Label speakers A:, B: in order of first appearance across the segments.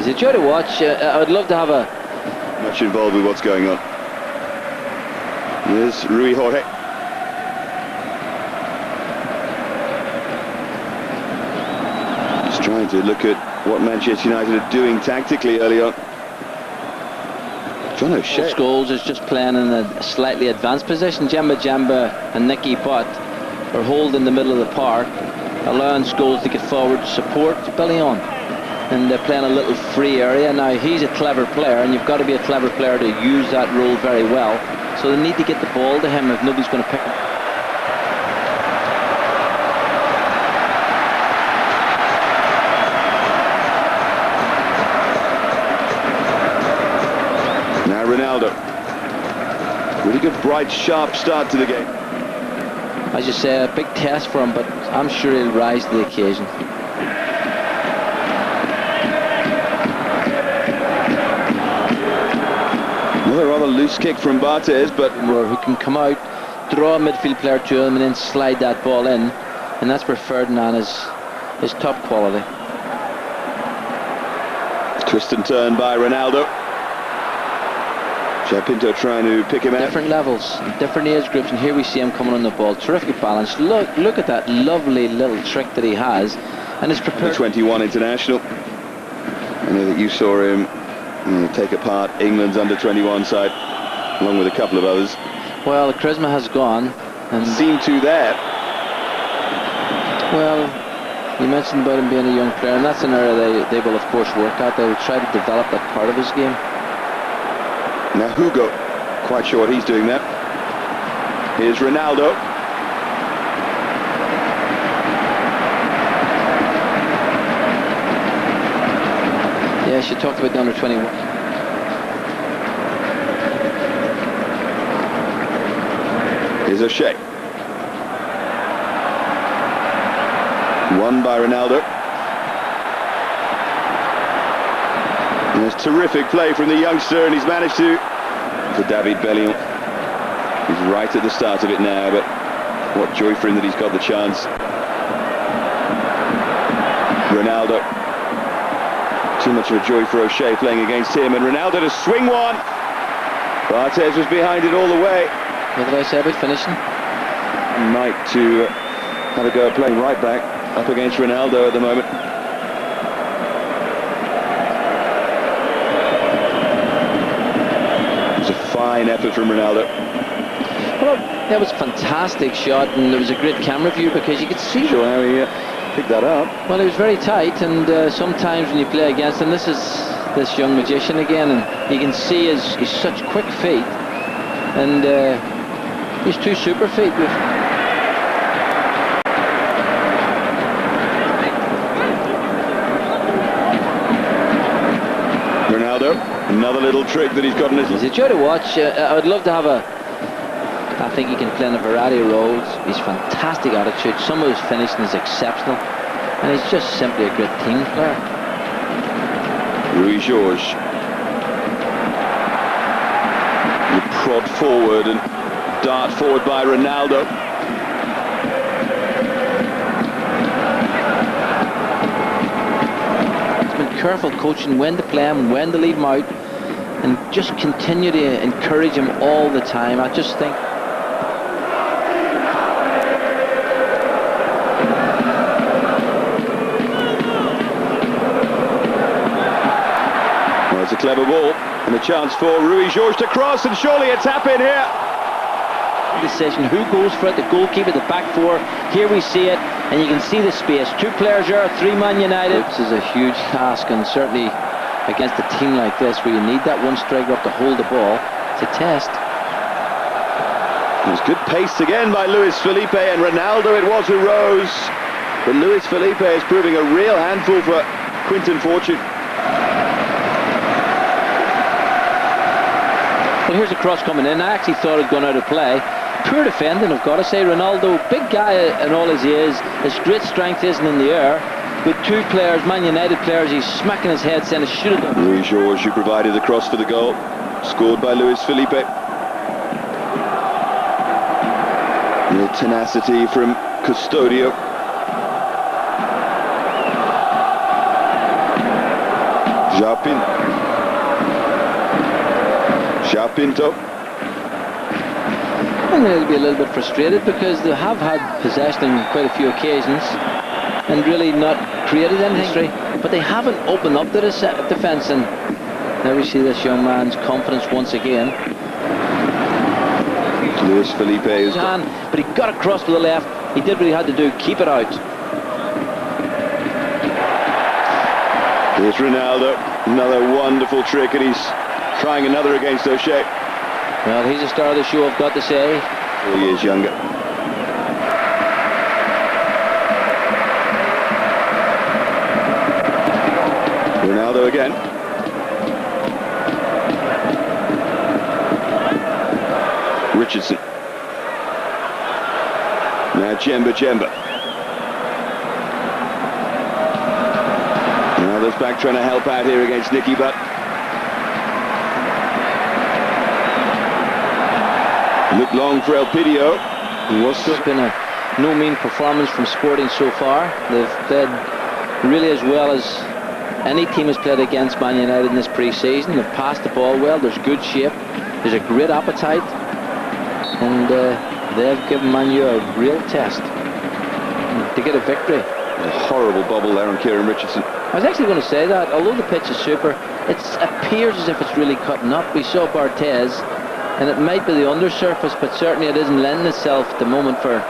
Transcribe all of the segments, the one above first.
A: It's a joy to watch. I would love to have a...
B: Much involved with what's going on. There's Rui Jorge. Just trying to look at what Manchester United are doing tactically early on. John O'Shea.
A: Scholes is just playing in a slightly advanced position. Jemba and Nicky Butt are holding the middle of the park, allowing Scholes to get forward to support Billy on. And they're playing a little free area. Now, he's a clever player, and you've got to be a clever player to use that role very well. So they need to get the ball to him if nobody's going to pick him.
B: Now Ronaldo. Really good, bright, sharp start to the game.
A: As you say, a big test for him, but I'm sure he'll rise to the occasion.
B: Another rather loose kick from Barthez, but
A: who can come out, draw a midfield player to him, and then slide that ball in, and that's where Ferdinand is top quality.
B: Twist and turn by Ronaldo. Pinto trying to pick him out.
A: Different levels, different age groups, and here we see him coming on the ball. Terrific balance. Look at that lovely little trick that he has, and is prepared.
B: The 21 international. I know that you saw him take apart England's under-21 side, along with a couple of others.
A: Well, the charisma has gone, and
B: seemed to there.
A: Well, you mentioned about him being a young player, and that's an area they will of course work at. They will try to develop that part of his game.
B: Now Hugo, quite sure what he's doing there. Here's Ronaldo.
A: Yes, you talked about the under-21.
B: Here's O'Shea. Won by Ronaldo. And there's terrific play from the youngster, and he's managed to David Bellion. He's right at the start of it now, but what joy for him that he's got the chance. Ronaldo. Too much of a joy for O'Shea playing against him, and Ronaldo to swing one. Barthez was behind it all the way.
A: What did I say about finishing?
B: Knight to have a go at playing right back up against Ronaldo at the moment. Fine effort from Ronaldo.
A: Well, that was a fantastic shot, and there was a great camera view because you could see
B: how he picked that up.
A: Well, he was very tight, and sometimes when you play against him, this is this young magician again, and you can see he's such quick feet, and he's two super feet.
B: Ronaldo. Another little trick that he's got in his...
A: It's a joy to watch. I would love to have a... I think he can play in a variety of roles. He's fantastic attitude. Some of his finishing is exceptional. And he's just simply a great team player.
B: Rui Jorge. You prod forward and dart forward by Ronaldo.
A: Careful coaching when to play him, when to leave him out, and just continue to encourage him all the time. I just think
B: well, it's a clever ball and a chance for Rui Jorge to cross, and surely a tap in here.
A: Decision who goes for it, the goalkeeper, the back four. Here we see it, and you can see the space. Two players there, three-man United. This is a huge task, and certainly against a team like this where you need that one striker up to hold the ball, it's a test.
B: It was good pace again by Luis Felipe, and Ronaldo it was who rose, but Luis Felipe is proving a real handful for Quinton Fortune.
A: Well, here's a cross coming in. I actually thought it had gone out of play. Poor defending, I've got to say. Ronaldo, big guy and all as he is, his great strength isn't in the air. With two players, Man United players, he's smacking his head saying it should have done.
B: Rui Jorge, who provided the cross for the goal, scored by Luis Felipe. Real tenacity from Custodio. Pinto.
A: I think they'll be a little bit frustrated because they have had possession on quite a few occasions and really not created anything, but they haven't opened up the defence, and there we see this young man's confidence once again.
B: Luis Felipe is
A: but he got across with the left. He did what he had to do, keep it out.
B: Here's Ronaldo, another wonderful trick, and he's trying another against O'Shea.
A: Well, he's a star of the show, I've got to say.
B: 4 years younger. Ronaldo again. Richardson. Now Djemba. Ronaldo's back trying to help out here against Nicky Butt. Looked long for Elpidio.
A: It's been a no mean performance from Sporting so far. They've played really as well as any team has played against Man United in this pre-season. They've passed the ball well, there's good shape, there's a great appetite, and they've given Man U a real test to get a victory.
B: A horrible bubble there on Kieran Richardson.
A: I was actually going to say that, although the pitch is super, it appears as if it's really cutting up. We saw Barthez, and it might be the undersurface, but certainly it isn't lending itself at the moment for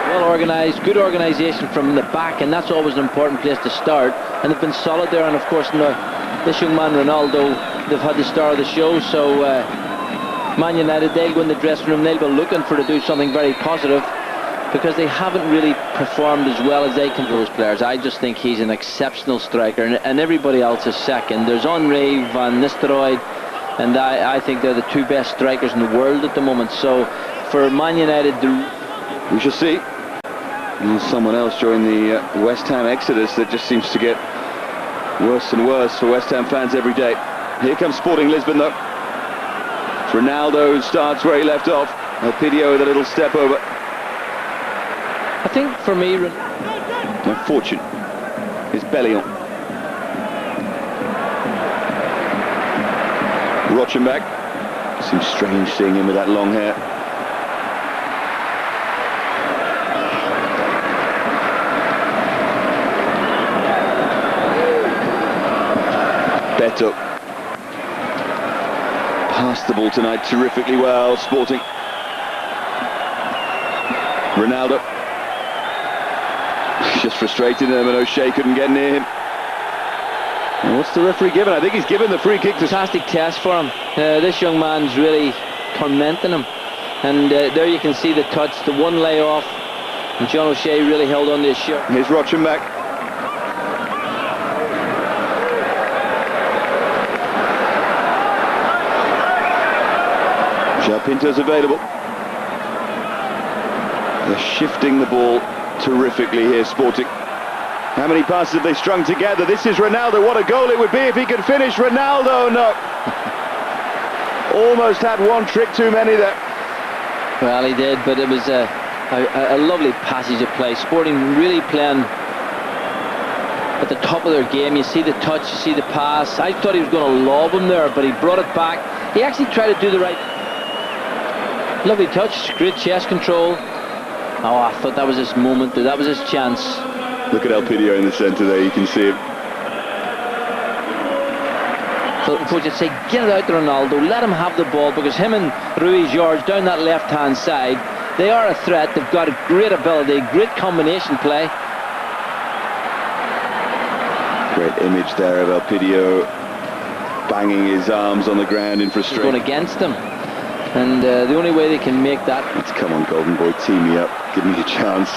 A: well organised, good organisation from the back, and that's always an important place to start. And they've been solid there, and of course this young man Ronaldo, they've had the star of the show, so Man United, they'll go in the dressing room, they'll be looking to do something very positive, because they haven't really performed as well as they can do as players. I just think he's an exceptional striker, and everybody else is second. There's Henry, Van Nistelrooy, and I think they're the two best strikers in the world at the moment. So for Man United,
B: we shall see. And someone else joined the West Ham exodus that just seems to get worse and worse for West Ham fans every day. Here comes Sporting Lisbon though. It's Ronaldo who starts where he left off. Elpidio with a little step over.
A: I think for me,
B: my fortune is Bellion. Rochenbach. Seems strange seeing him with that long hair. Beto. Passed the ball tonight terrifically well, Sporting. Ronaldo. Just frustrated him, and O'Shea couldn't get near him. And what's the referee given? I think he's given the free kick.
A: Fantastic test for him. This young man's really tormenting him. And there you can see the touch, the one layoff. And John O'Shea really held on to his shirt.
B: Here's Rochenbach. Pinto's available. They're shifting the ball terrifically here, Sporting. How many passes have they strung together? This is Ronaldo. What a goal it would be if he could finish. Ronaldo, no. Almost had one trick too many there.
A: Well, he did, but it was a lovely passage of play. Sporting really playing at the top of their game. You see the touch, you see the pass. I thought he was going to lob him there, but he brought it back. He actually tried to do the right... Lovely touch, great chest control. Oh, I thought that was his moment, that was his chance.
B: Look at Elpidio in the centre there, you can see him.
A: So coach would say, get it out to Ronaldo, let him have the ball, because him and Ruiz George down that left-hand side, they are a threat. They've got a great ability, great combination play.
B: Great image there of Elpidio banging his arms on the ground in frustration.
A: Going against them. And the only way they can make that...
B: Come on, Golden Boy, team me up. Give me a chance.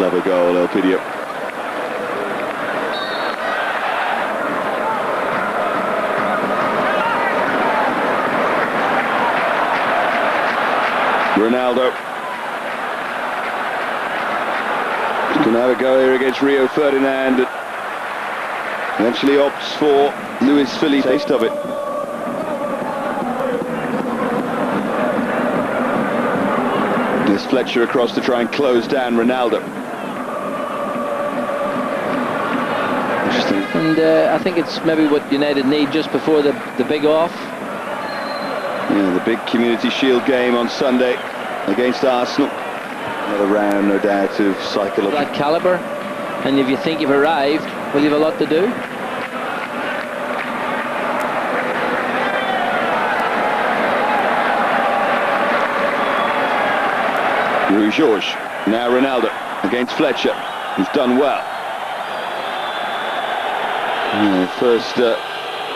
B: Love a goal, Elpidio. Ronaldo. He's going to have a go here against Rio Ferdinand. But eventually opts for Luis Felipe. Taste of it. There's Fletcher across to try and close down Ronaldo. Interesting.
A: And I think it's maybe what United need just before the big off.
B: Yeah, the big Community Shield game on Sunday against Arsenal. Another round, no doubt, of psychological.
A: That calibre, and if you think you've arrived, well, you've a lot to do.
B: George, now Ronaldo against Fletcher, who's done well. Yeah, first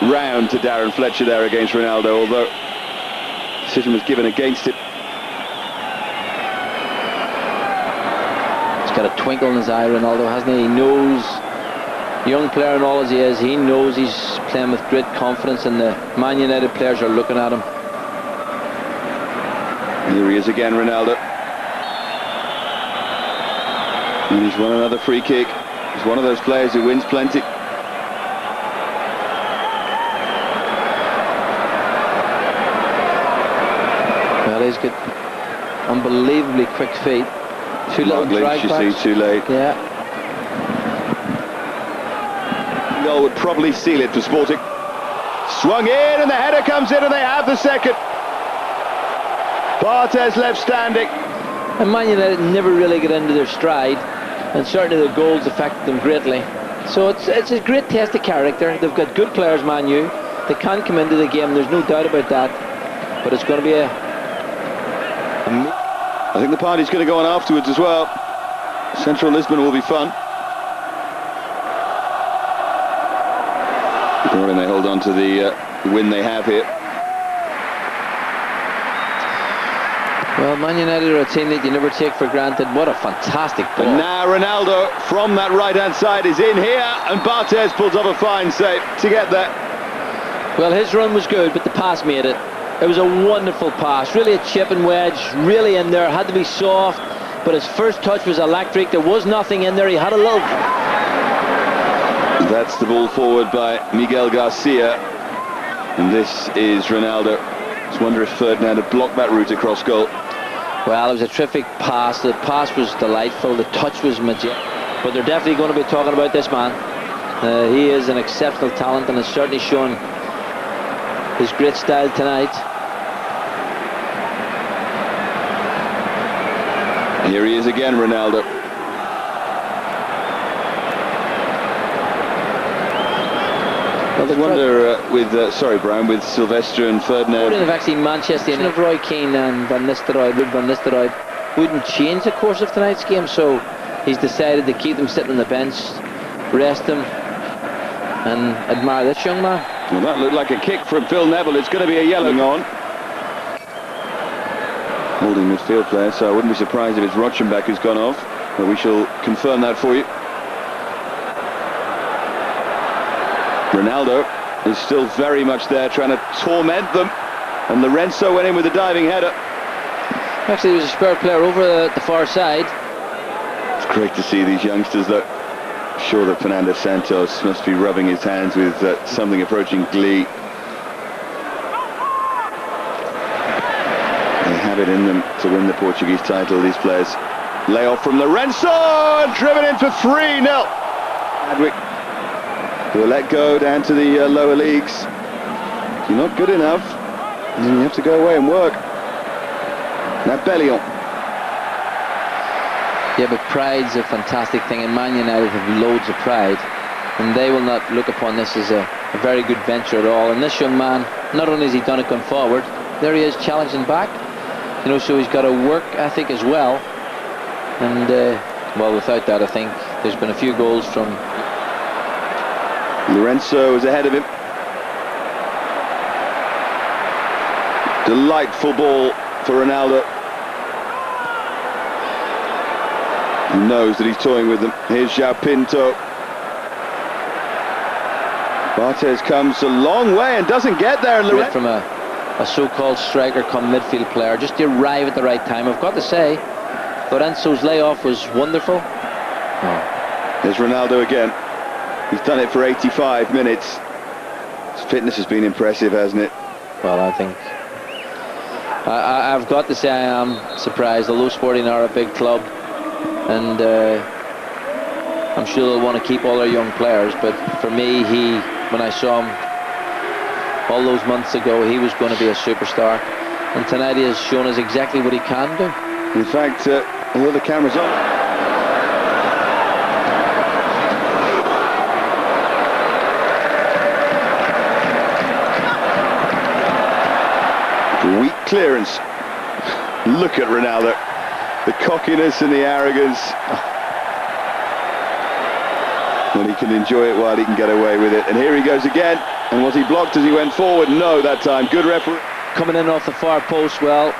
B: round to Darren Fletcher there against Ronaldo, although decision was given against it.
A: He's got a twinkle in his eye, Ronaldo, hasn't he? He knows, young player and all as he is, he knows he's playing with great confidence, and the Man United players are looking at him.
B: Here he is again, Ronaldo. And he's won another free kick. He's one of those players who wins plenty.
A: Well, he's got unbelievably quick feet. Two little drag
B: you
A: backs.
B: see, too late.
A: Yeah.
B: Goal would probably seal it for Sporting. Swung in, and the header comes in, and they have the second. Barthez left standing.
A: And Man United never really get into their stride, and certainly the goals affected them greatly. So it's a great test of character. They've got good players, Man U. They can come into the game, there's no doubt about that. But it's going to be I
B: think the party's going to go on afterwards as well. Central Lisbon will be fun. Providing they hold on to the win they have here.
A: Well, Man United are a team that you never take for granted. What a fantastic ball.
B: And now Ronaldo from that right-hand side is in here, and Barthez pulls off a fine save to get there.
A: Well, his run was good, but the pass made it. It was a wonderful pass, really a chip and wedge, really in there, had to be soft, but his first touch was electric. There was nothing in there, he had a little...
B: That's the ball forward by Miguel Garcia, and this is Ronaldo. Just wonder if Ferdinand had blocked that route across goal.
A: Well, it was a terrific pass. The pass was delightful. The touch was majestic. But they're definitely going to be talking about this man. He is an exceptional talent, and has certainly shown his great style tonight.
B: Here he is again, Ronaldo. Well, I wonder with Brian, with Sylvester and Ferdinand.
A: Have actually Manchester United of Roy Keane and Van Nistelrooy wouldn't change the course of tonight's game, so he's decided to keep them sitting on the bench, rest them, and admire this young man.
B: Well, that looked like a kick from Phil Neville. It's going to be a yellow on. Holding midfield player, so I wouldn't be surprised if it's Rochenbach who's gone off, but we shall confirm that for you. Ronaldo is still very much there, trying to torment them, and Lorenzo went in with a diving header.
A: Actually, there was a spare player over the far side.
B: It's great to see these youngsters, though. I'm sure that Fernando Santos must be rubbing his hands with something approaching glee. They have it in them to win the Portuguese title, these players. Lay off from Lorenzo, and driven in for 3-0. Adwick will let go down to the lower leagues. If you're not good enough, then you have to go away and work. Now Bellion.
A: Yeah, but pride's a fantastic thing, and Man United have loads of pride, and they will not look upon this as a very good venture at all. And this young man, not only has he done it going forward, there he is challenging back, you know, so he's got a work ethic as well. And well, without that, I think there's been a few goals from
B: Lorenzo is ahead of him. Delightful ball for Ronaldo. He knows that he's toying with them. Here's João Pinto. Barthez comes a long way and doesn't get there.
A: Great from a so-called striker come midfield player, just to arrive at the right time. I've got to say, Lorenzo's layoff was wonderful.
B: There's Ronaldo again. He's done it for 85 minutes. His fitness has been impressive, hasn't it?
A: Well, I think I've got to say I am surprised, although Sporting are a big club, and I'm sure they'll want to keep all their young players, but for me, when I saw him all those months ago, he was going to be a superstar, and tonight he has shown us exactly what he can do.
B: In fact, although the camera's on, weak clearance. Look at Ronaldo, the cockiness and the arrogance. Well, he can enjoy it while he can get away with it. And here he goes again. And was he blocked as he went forward? No, that time. Good referee.
A: Coming in off the far post well.